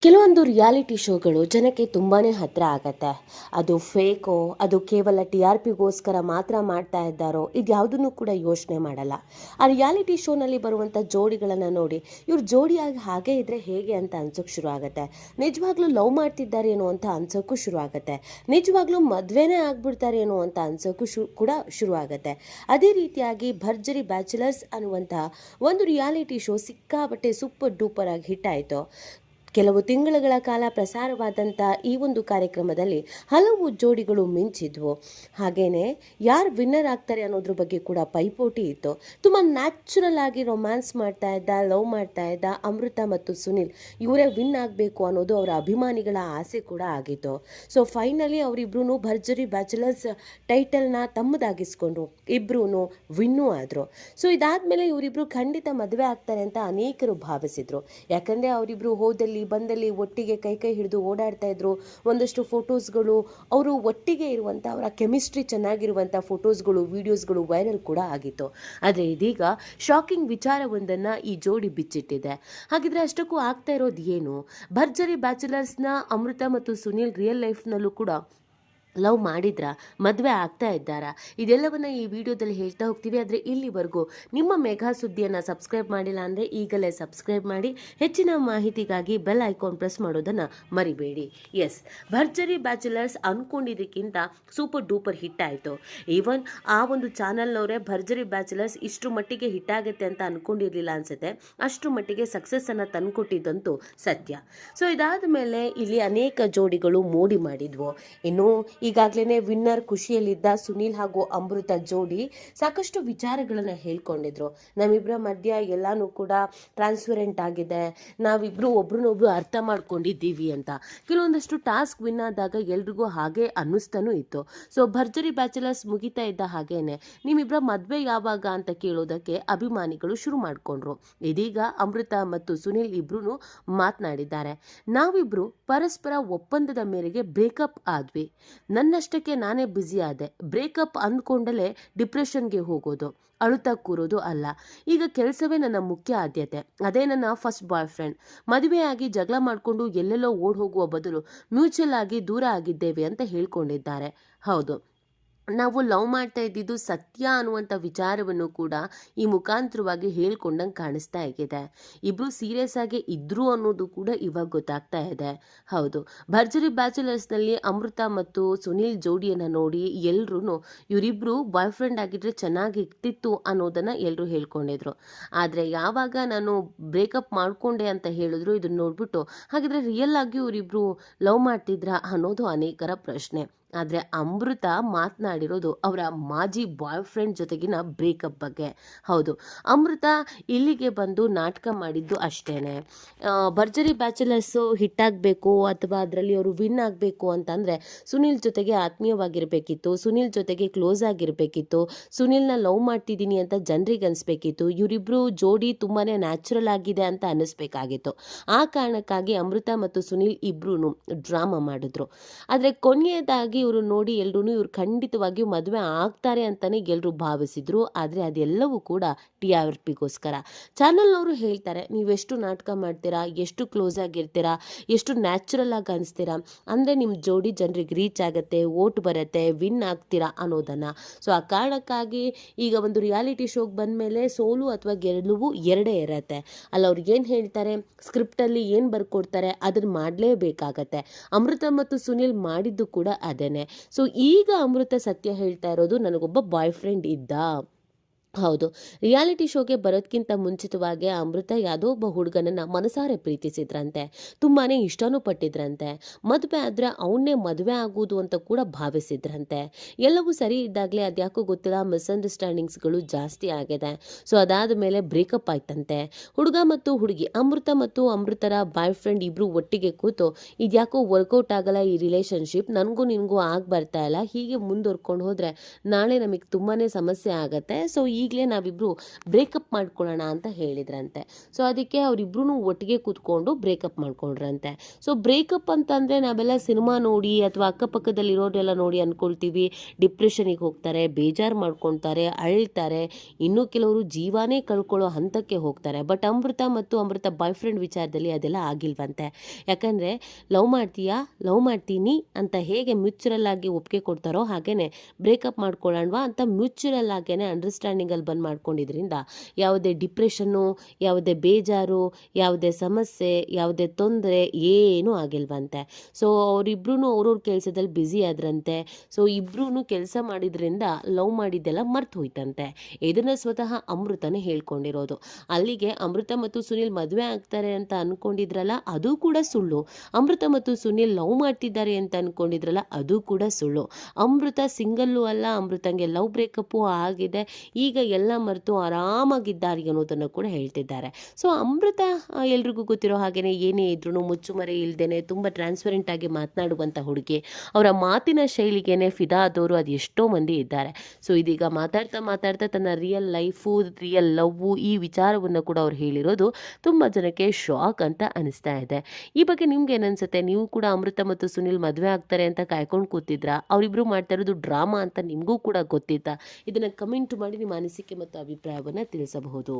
ಕೆಲವೊಂದು ರಿಯಾಲಿಟಿ ಶೋಗಳು ಜನಕ್ಕೆ ತುಂಬಾ ಹತ್ತಿರ ಆಗತ್ತೆ. ಅದು ಫೇಕೋ, ಅದು ಕೇವಲ ಟಿ ಆರ್ ಪಿಗೋಸ್ಕರ ಮಾತ್ರ ಮಾಡ್ತಾ ಇದ್ದಾರೋ, ಇದ್ಯಾವುದನ್ನು ಕೂಡ ಯೋಚನೆ ಮಾಡಲ್ಲ. ಆ ರಿಯಾಲಿಟಿ ಶೋನಲ್ಲಿ ಬರುವಂಥ ಜೋಡಿಗಳನ್ನು ನೋಡಿ ಇವ್ರು ಜೋಡಿಯಾಗಿ ಹಾಗೆ ಇದ್ರೆ ಹೇಗೆ ಅಂತ ಅನ್ಸೋಕೆ ಶುರು ಆಗುತ್ತೆ. ನಿಜವಾಗ್ಲೂ ಲವ್ ಮಾಡ್ತಿದ್ದಾರೇನೋ ಅಂತ ಅನ್ಸೋಕ್ಕೂ ಶುರು ಆಗುತ್ತೆ. ನಿಜವಾಗ್ಲೂ ಮದುವೆನೇ ಆಗ್ಬಿಡ್ತಾರೇನೋ ಅಂತ ಅನ್ಸೋಕ್ಕೂ ಕೂಡ ಶುರು ಆಗುತ್ತೆ. ಅದೇ ರೀತಿಯಾಗಿ ಭರ್ಜರಿ ಬ್ಯಾಚುಲರ್ಸ್ ಅನ್ನುವಂಥ ಒಂದು ರಿಯಾಲಿಟಿ ಶೋ ಸಿಕ್ಕಾಪಟ್ಟೆ ಸೂಪರ್ ಡೂಪರ್ ಆಗಿ ಹಿಟ್ ಆಯಿತು. ಕೆಲವು ತಿಂಗಳುಗಳ ಕಾಲ ಪ್ರಸಾರವಾದಂಥ ಈ ಒಂದು ಕಾರ್ಯಕ್ರಮದಲ್ಲಿ ಹಲವು ಜೋಡಿಗಳು ಮಿಂಚಿದ್ವು. ಹಾಗೇನೆ ಯಾರು ವಿನ್ನರ್ ಆಗ್ತಾರೆ ಅನ್ನೋದ್ರ ಬಗ್ಗೆ ಕೂಡ ಪೈಪೋಟಿ ಇತ್ತು. ತುಂಬ ನ್ಯಾಚುರಲ್ ಆಗಿ ರೊಮ್ಯಾನ್ಸ್ ಮಾಡ್ತಾ ಇದ್ದ, ಲವ್ ಮಾಡ್ತಾ ಇದ್ದ ಅಮೃತ ಮತ್ತು ಸುನಿಲ್ ಇವರೇ ವಿನ್ ಆಗಬೇಕು ಅನ್ನೋದು ಅವರ ಅಭಿಮಾನಿಗಳ ಆಸೆ ಕೂಡ ಆಗಿತ್ತು. ಸೊ ಫೈನಲಿ ಅವರಿಬ್ರು ಭರ್ಜರಿ ಬ್ಯಾಚುಲರ್ಸ್ ಟೈಟಲ್ನ ತಮ್ಮದಾಗಿಸ್ಕೊಂಡ್ರು. ಇಬ್ರೂ ವಿನ್ನೂ ಆದರು. ಸೊ ಇದಾದ್ಮೇಲೆ ಇವರಿಬ್ರು ಖಂಡಿತ ಮದುವೆ ಆಗ್ತಾರೆ ಅಂತ ಅನೇಕರು ಭಾವಿಸಿದ್ರು. ಯಾಕಂದರೆ ಅವರಿಬ್ರು ಹೋದಲ್ಲಿ ಬಂದಲ್ಲಿ ಒಟ್ಟಿಗೆ ಕೈ ಹಿಡಿದು ಓಡಾಡ್ತಾ ಇದ್ರು. ಒಂದಷ್ಟು ಫೋಟೋಸ್ಗಳು ಅವರು ಒಟ್ಟಿಗೆ ಇರುವಂಥ ಅವರ ಕೆಮಿಸ್ಟ್ರಿ ಚೆನ್ನಾಗಿರುವಂಥ ಫೋಟೋಸ್ಗಳು, ವಿಡಿಯೋಸ್ಗಳು ವೈರಲ್ ಕೂಡ ಆಗಿತ್ತು. ಆದರೆ ಇದೀಗ ಶಾಕಿಂಗ್ ವಿಚಾರವೊಂದನ್ನು ಈ ಜೋಡಿ ಬಿಚ್ಚಿಟ್ಟಿದೆ. ಹಾಗಿದ್ರೆ ಅಷ್ಟಕ್ಕೂ ಆಗ್ತಾ ಇರೋದು ಏನು? ಭರ್ಜರಿ ಬ್ಯಾಚುಲರ್ಸ್ನ ಅಮೃತ ಮತ್ತು ಸುನಿಲ್ ರಿಯಲ್ ಲೈಫ್ನಲ್ಲೂ ಕೂಡ ಲವ್ ಮಾಡಿದ್ರ, ಮದುವೆ ಆಗ್ತಾ ಇದ್ದಾರಾ? ಇದೆಲ್ಲವನ್ನ ಈ ವಿಡಿಯೋದಲ್ಲಿ ಹೇಳ್ತಾ ಹೋಗ್ತೀವಿ. ಆದರೆ ಇಲ್ಲಿವರೆಗೂ ನಿಮ್ಮ ಮೆಗಾ ಸುದ್ದಿಯನ್ನು ಸಬ್ಸ್ಕ್ರೈಬ್ ಮಾಡಿಲ್ಲ ಅಂದರೆ ಈಗಲೇ ಸಬ್ಸ್ಕ್ರೈಬ್ ಮಾಡಿ. ಹೆಚ್ಚಿನ ಮಾಹಿತಿಗಾಗಿ ಬೆಲ್ ಐಕಾನ್ ಪ್ರೆಸ್ ಮಾಡೋದನ್ನು ಮರಿಬೇಡಿ. ಎಸ್, ಭರ್ಜರಿ ಬ್ಯಾಚುಲರ್ಸ್ ಅಂದ್ಕೊಂಡಿದ್ದಕ್ಕಿಂತ ಸೂಪರ್ ಡೂಪರ್ ಹಿಟ್ ಆಯಿತು. ಈವನ್ ಆ ಒಂದು ಚಾನಲ್ನವರೇ ಭರ್ಜರಿ ಬ್ಯಾಚುಲರ್ಸ್ ಇಷ್ಟು ಮಟ್ಟಿಗೆ ಹಿಟ್ ಆಗುತ್ತೆ ಅಂತ ಅಂದ್ಕೊಂಡಿರಲಿಲ್ಲ ಅನಿಸುತ್ತೆ. ಅಷ್ಟು ಮಟ್ಟಿಗೆ ಸಕ್ಸಸ್ಸನ್ನು ತಂದುಕೊಟ್ಟಿದ್ದಂತೂ ಸತ್ಯ. ಸೊ ಇದಾದ ಮೇಲೆ ಇಲ್ಲಿ ಅನೇಕ ಜೋಡಿಗಳು ಮೋಡಿ ಮಾಡಿದ್ವು. ಇನ್ನು ಈಗಾಗಲೇ ವಿನ್ನರ್ ಖುಷಿಯಲ್ಲಿದ್ದ ಸುನಿಲ್ ಹಾಗೂ ಅಮೃತ ಜೋಡಿ ಸಾಕಷ್ಟು ವಿಚಾರಗಳನ್ನು ಹೇಳ್ಕೊಂಡಿದ್ರು. ನಮ್ಮಿಬ್ಬರ ಮಧ್ಯ ಎಲ್ಲಾನು ಕೂಡ ಟ್ರಾನ್ಸ್ಪರೆಂಟ್ ಆಗಿದೆ, ನಾವಿಬ್ರು ಒಬ್ರನ್ನೊಬ್ರು ಅರ್ಥ ಮಾಡ್ಕೊಂಡಿದ್ದೀವಿ ಅಂತ. ಕೆಲವೊಂದಷ್ಟು ಟಾಸ್ಕ್ ವಿನ್ ಆದಾಗ ಎಲ್ರಿಗೂ ಹಾಗೆ ಅನ್ನಿಸ್ತಾನೂ ಇತ್ತು. ಸೊ ಭರ್ಜರಿ ಬ್ಯಾಚುಲರ್ಸ್ ಮುಗಿತಾ ಇದ್ದ ಹಾಗೇನೆ ನಿಮ್ಮಿಬ್ಬರ ಮದುವೆ ಯಾವಾಗ ಅಂತ ಕೇಳೋದಕ್ಕೆ ಅಭಿಮಾನಿಗಳು ಶುರು ಮಾಡಿಕೊಂಡ್ರು. ಇದೀಗ ಅಮೃತ ಮತ್ತು ಸುನಿಲ್ ಇಬ್ರು ಮಾತನಾಡಿದ್ದಾರೆ. ನಾವಿಬ್ರು ಪರಸ್ಪರ ಒಪ್ಪಂದದ ಮೇರೆಗೆ ಬ್ರೇಕಪ್ ಆದ್ವಿ. ನನ್ನಷ್ಟಕ್ಕೆ ನಾನೇ ಬ್ಯುಸಿ ಆದೆ. ಬ್ರೇಕಪ್ ಅಂದ್ಕೊಂಡಲೇ ಡಿಪ್ರೆಷನ್ಗೆ ಹೋಗೋದು, ಅಳುತ್ತಾ ಕೂರೋದು ಅಲ್ಲ. ಈಗ ಕೆಲಸವೇ ನನ್ನ ಮುಖ್ಯ ಆದ್ಯತೆ. ಅದೇ ನನ್ನ ಫಸ್ಟ್ ಬಾಯ್ ಫ್ರೆಂಡ್. ಮದುವೆಯಾಗಿ ಜಗಳ ಮಾಡಿಕೊಂಡು ಎಲ್ಲೆಲ್ಲೋ ಓಡ್ ಹೋಗುವ ಬದಲು ಮ್ಯೂಚುವಲ್ ಆಗಿ ದೂರ ಆಗಿದ್ದೇವೆ ಅಂತ ಹೇಳ್ಕೊಂಡಿದ್ದಾರೆ. ಹೌದು, ನಾವು ಲವ್ ಮಾಡ್ತಾ ಇದ್ದಿದ್ದು ಸತ್ಯ ಅನ್ನುವಂಥ ವಿಚಾರವನ್ನು ಕೂಡ ಈ ಮುಖಾಂತರವಾಗಿ ಹೇಳ್ಕೊಂಡಂಗೆ ಕಾಣಿಸ್ತಾ ಇದೆ. ಇಬ್ರು ಸೀರಿಯಸ್ ಆಗಿ ಇದ್ರು ಅನ್ನೋದು ಕೂಡ ಇವಾಗ ಗೊತ್ತಾಗ್ತಾ ಇದೆ. ಹೌದು, ಭರ್ಜರಿ ಬ್ಯಾಚುಲರ್ಸ್ನಲ್ಲಿ ಅಮೃತ ಮತ್ತು ಸುನಿಲ್ ಜೋಡಿಯನ್ನು ನೋಡಿ ಎಲ್ಲರೂ ಇವರಿಬ್ರು ಬಾಯ್ ಫ್ರೆಂಡ್ ಆಗಿದ್ರೆ ಚೆನ್ನಾಗಿರ್ತಿತ್ತು ಅನ್ನೋದನ್ನು ಎಲ್ಲರೂ ಹೇಳ್ಕೊಂಡಿದ್ರು. ಆದರೆ ಯಾವಾಗ ನಾನು ಬ್ರೇಕಪ್ ಮಾಡ್ಕೊಂಡೆ ಅಂತ ಹೇಳಿದ್ರು ಇದನ್ನ ನೋಡ್ಬಿಟ್ಟು ಹಾಗಿದ್ರೆ ರಿಯಲ್ ಆಗಿ ಇವರಿಬ್ರು ಲವ್ ಮಾಡ್ತಿದ್ರಾ ಅನ್ನೋದು ಅನೇಕರ ಪ್ರಶ್ನೆ. ಆದರೆ ಅಮೃತ ಮಾತನಾಡಿರೋದು ಅವರ ಮಾಜಿ ಬಾಯ್ ಫ್ರೆಂಡ್ ಜೊತೆಗಿನ ಬ್ರೇಕಪ್ ಬಗ್ಗೆ. ಹೌದು, ಅಮೃತ ಇಲ್ಲಿಗೆ ಬಂದು ನಾಟಕ ಮಾಡಿದ್ದು ಅಷ್ಟೇನೆ. ಭರ್ಜರಿ ಬ್ಯಾಚುಲರ್ಸು ಹಿಟ್ಟಾಗಬೇಕು ಅಥವಾ ಅದರಲ್ಲಿ ಅವರು ವಿನ್ ಆಗಬೇಕು ಅಂತಂದರೆ ಸುನಿಲ್ ಜೊತೆಗೆ ಆತ್ಮೀಯವಾಗಿರಬೇಕಿತ್ತು, ಸುನಿಲ್ ಜೊತೆಗೆ ಕ್ಲೋಸ್ ಆಗಿರಬೇಕಿತ್ತು, ಸುನಿಲ್ನ ಲವ್ ಮಾಡ್ತಿದ್ದೀನಿ ಅಂತ ಜನರಿಗೆ ಅನಿಸ್ಬೇಕಿತ್ತು, ಇವರಿಬ್ಬರು ಜೋಡಿ ತುಂಬಾ ನ್ಯಾಚುರಲ್ ಆಗಿದೆ ಅಂತ ಅನ್ನಿಸ್ಬೇಕಾಗಿತ್ತು. ಆ ಕಾರಣಕ್ಕಾಗಿ ಅಮೃತ ಮತ್ತು ಸುನಿಲ್ ಇಬ್ರು ಡ್ರಾಮಾ ಮಾಡಿದ್ರು. ಆದರೆ ಕೊನೆಯದಾಗಿ ಇವರು ನೋಡಿ ಎಲ್ರೂ ಇವ್ರು ಖಂಡಿತವಾಗಿಯೂ ಮದುವೆ ಆಗ್ತಾರೆ ಅಂತಾನೆ ಎಲ್ಲರೂ ಭಾವಿಸಿದ್ರು. ಆದರೆ ಅದೆಲ್ಲವೂ ಕೂಡ ಟಿ ಆರ್ ಪಿಗೋಸ್ಕರ. ಚಾನಲ್ನವರು ಹೇಳ್ತಾರೆ, ನೀವೆಷ್ಟು ನಾಟಕ ಮಾಡ್ತೀರಾ, ಎಷ್ಟು ಕ್ಲೋಸ್ ಆಗಿರ್ತೀರಾ, ಎಷ್ಟು ನ್ಯಾಚುರಲ್ ಆಗಿ ಅನಿಸ್ತೀರಾ, ಅಂದರೆ ನಿಮ್ಮ ಜೋಡಿ ಜನರಿಗೆ ರೀಚ್ ಆಗುತ್ತೆ, ಓಟ್ ಬರುತ್ತೆ, ವಿನ್ ಆಗ್ತೀರಾ ಅನ್ನೋದನ್ನು. ಸೊ ಆ ಕಾರಣಕ್ಕಾಗಿ ಈಗ ಒಂದು ರಿಯಾಲಿಟಿ ಶೋಗೆ ಬಂದ ಮೇಲೆ ಸೋಲು ಅಥವಾ ಗೆಲುವು ಎರಡೇ ಇರತ್ತೆ. ಅಲ್ಲಿ ಅವ್ರು ಏನು ಹೇಳ್ತಾರೆ, ಸ್ಕ್ರಿಪ್ಟಲ್ಲಿ ಏನು ಬರ್ಕೊಡ್ತಾರೆ ಅದನ್ನು ಮಾಡಲೇಬೇಕಾಗತ್ತೆ. ಅಮೃತ ಮತ್ತು ಸುನಿಲ್ ಮಾಡಿದ್ದು ಕೂಡ ಅದೇ. ಸೊ ಈಗ ಅಮೃತ ಸತ್ಯ ಹೇಳ್ತಾ ಇರೋದು, ನನಗೊಬ್ಬ ಬಾಯ್ ಫ್ರೆಂಡ್ ಇದ್ದ. ಹೌದು, ರಿಯಾಲಿಟಿ ಶೋಗೆ ಬರೋದಕ್ಕಿಂತ ಮುಂಚಿತವಾಗಿ ಅಮೃತ ಯಾವುದೋ ಒಬ್ಬ ಹುಡುಗನನ್ನು ಮನಸಾರೆ ಪ್ರೀತಿಸಿದ್ರಂತೆ, ತುಂಬಾ ಇಷ್ಟನೂ ಪಟ್ಟಿದ್ರಂತೆ. ಮದುವೆ ಆದರೆ ಅವನ್ನೇ ಮದುವೆ ಆಗೋದು ಅಂತ ಕೂಡ ಭಾವಿಸಿದ್ರಂತೆ. ಎಲ್ಲವೂ ಸರಿ ಇದ್ದಾಗಲೇ ಅದ್ಯಾಕೋ ಗೊತ್ತಿಲ್ಲ ಮಿಸ್ಅಂಡರ್ಸ್ಟ್ಯಾಂಡಿಂಗ್ಸ್ಗಳು ಜಾಸ್ತಿ ಆಗಿದೆ. ಸೊ ಅದಾದ ಮೇಲೆ ಬ್ರೇಕಪ್ ಆಯ್ತಂತೆ. ಹುಡುಗ ಮತ್ತು ಹುಡುಗಿ, ಅಮೃತ ಮತ್ತು ಅಮೃತರ ಬಾಯ್ ಫ್ರೆಂಡ್ ಇಬ್ಬರು ಒಟ್ಟಿಗೆ ಕೂತು ಇದ್ಯಾಕೋ ವರ್ಕೌಟ್ ಆಗಲ್ಲ ಈ ರಿಲೇಷನ್ಶಿಪ್, ನನಗೂ ನಿನಗೂ ಆಗಿ ಬರ್ತಾ ಇಲ್ಲ, ಹೀಗೆ ಮುಂದುವರ್ಕೊಂಡು ಹೋದರೆ ನಾಳೆ ನಮಗೆ ತುಂಬಾ ಸಮಸ್ಯೆ ಆಗುತ್ತೆ. ಸೊ ಈಗಲೇ ನಾವಿಬ್ಬರು ಬ್ರೇಕಪ್ ಮಾಡ್ಕೊಳ್ಳೋಣ ಅಂತ ಹೇಳಿದ್ರಂತೆ. ಸೊ ಅದಕ್ಕೆ ಅವರಿಬ್ರು ಒಟ್ಟಿಗೆ ಕೂತ್ಕೊಂಡು ಬ್ರೇಕಪ್ ಮಾಡ್ಕೊಂಡ್ರಂತೆ. ಸೊ ಬ್ರೇಕಪ್ ಅಂತಂದರೆ ನಾವೆಲ್ಲ ಸಿನಿಮಾ ನೋಡಿ ಅಥವಾ ಅಕ್ಕಪಕ್ಕದಲ್ಲಿರೋರೆಲ್ಲ ನೋಡಿ ಅಂದ್ಕೊಳ್ತೀವಿ ಡಿಪ್ರೆಷನಿಗೆ ಹೋಗ್ತಾರೆ, ಬೇಜಾರು ಮಾಡ್ಕೊಳ್ತಾರೆ, ಅಳ್ತಾರೆ, ಇನ್ನೂ ಕೆಲವರು ಜೀವನೇ ಕಳ್ಕೊಳ್ಳೋ ಹಂತಕ್ಕೆ ಹೋಗ್ತಾರೆ. ಬಟ್ ಅಮೃತ ಮತ್ತು ಅಮೃತ ಬಾಯ್ ಫ್ರೆಂಡ್ ವಿಚಾರದಲ್ಲಿ ಅದೆಲ್ಲ ಆಗಿಲ್ವಂತೆ. ಯಾಕಂದರೆ ಲವ್ ಮಾಡ್ತೀನಿ ಅಂತ ಹೇಗೆ ಮ್ಯೂಚುರಲ್ ಆಗಿ ಒಪ್ಪಿಗೆ ಕೊಡ್ತಾರೋ ಹಾಗೇನೆ ಬ್ರೇಕಪ್ ಮಾಡ್ಕೊಳ್ಳೋಣವಾ ಅಂತ ಮ್ಯೂಚುರಲ್ ಆಗೇನೆ ಅಂಡರ್ಸ್ಟ್ಯಾಂಡಿಂಗಲ್ಲಿ ಬಂದು ಮಾಡ್ಕೊಂಡಿದ್ರಿಂದ ಯಾವುದೇ ಡಿಪ್ರೆಷನ್ನು, ಯಾವುದೇ ಬೇಜಾರು, ಯಾವುದೇ ಸಮಸ್ಯೆ, ಯಾವುದೇ ತೊಂದರೆ ಏನೂ ಆಗಿಲ್ವಂತೆ. ಸೊ ಅವರಿಬ್ರು ಅವ್ರವ್ರ ಕೆಲಸದಲ್ಲಿ ಬ್ಯುಸಿ ಆದ್ರಂತೆ. ಸೊ ಇಬ್ರು ಕೆಲಸ ಮಾಡಿದ್ರಿಂದ ಲವ್ ಮಾಡಿದ್ದೆಲ್ಲ ಮರ್ತು ಹೋಯ್ತಂತೆ. ಇದನ್ನ ಸ್ವತಃ ಅಮೃತನೇ ಹೇಳ್ಕೊಂಡಿರೋದು. ಅಲ್ಲಿಗೆ ಅಮೃತ ಮತ್ತು ಸುನಿಲ್ ಮದುವೆ ಆಗ್ತಾರೆ ಅಂತ ಅನ್ಕೊಂಡಿದ್ರಲ್ಲ ಅದು ಕೂಡ ಸುಳ್ಳು. ಅಮೃತ ಮತ್ತು ಸುನಿಲ್ ಲವ್ ಮಾಡ್ತಿದ್ದಾರೆ ಅಂತ ಅನ್ಕೊಂಡಿದ್ರಲ್ಲ ಅದು ಕೂಡ ಸುಳ್ಳು. ಅಮೃತ ಸಿಂಗಲ್ಲು ಅಲ್ಲ, ಅಮೃತಂಗೆ ಲವ್ ಬ್ರೇಕಪ್ಪು ಆಗಿದೆ, ಈಗ ಎಲ್ಲ ಮರೆತು ಆರಾಮಾಗಿದ್ದಾರೆ ಅನ್ನೋದನ್ನು ಕೂಡ ಹೇಳ್ತಿದ್ದಾರೆ. ಸೊ ಅಮೃತ ಎಲ್ರಿಗೂ ಗೊತ್ತಿರೋ ಹಾಗೇನೆ ಏನೇ ಇದ್ರೂ ಮುಚ್ಚುಮರೆ ಇಲ್ದೇನೆ ತುಂಬ ಟ್ರಾನ್ಸ್ಪರೆಂಟ್ ಆಗಿ ಮಾತನಾಡುವಂಥ ಹುಡುಗಿ. ಅವರ ಮಾತಿನ ಶೈಲಿಗೇನೆ ಫಿದಾ ಆದವರು ಅದು ಎಷ್ಟೋ ಮಂದಿ ಇದ್ದಾರೆ. ಸೊ ಇದೀಗ ಮಾತಾಡ್ತಾ ತನ್ನ ರಿಯಲ್ ಲೈಫು, ರಿಯಲ್ ಲವ್ವು ಈ ವಿಚಾರವನ್ನು ಕೂಡ ಅವ್ರು ಹೇಳಿರೋದು ತುಂಬ ಜನಕ್ಕೆ ಶಾಕ್ ಅಂತ ಅನಿಸ್ತಾ ಇದೆ. ಈ ಬಗ್ಗೆ ನಿಮ್ಗೆ ಏನನ್ಸುತ್ತೆ? ನೀವು ಕೂಡ ಅಮೃತ ಮತ್ತು ಸುನಿಲ್ ಮದುವೆ ಆಗ್ತಾರೆ ಅಂತ ಕಾಯ್ಕೊಂಡು ಕೂತಿದ್ರಾ? ಅವರಿಬ್ರು ಮಾಡ್ತಾ ಇರೋದು ಡ್ರಾಮಾ ಅಂತ ನಿಮಗೂ ಕೂಡ ಗೊತ್ತಿತ್ತಾ? ಇದನ್ನು ಕಮೆಂಟ್ ಮಾಡಿ ನಿಮ್ಮ ಅನಿಸಿಕೆ ಮತ್ತು ಅಭಿಪ್ರಾಯವನ್ನು ತಿಳಿಸಬಹುದು.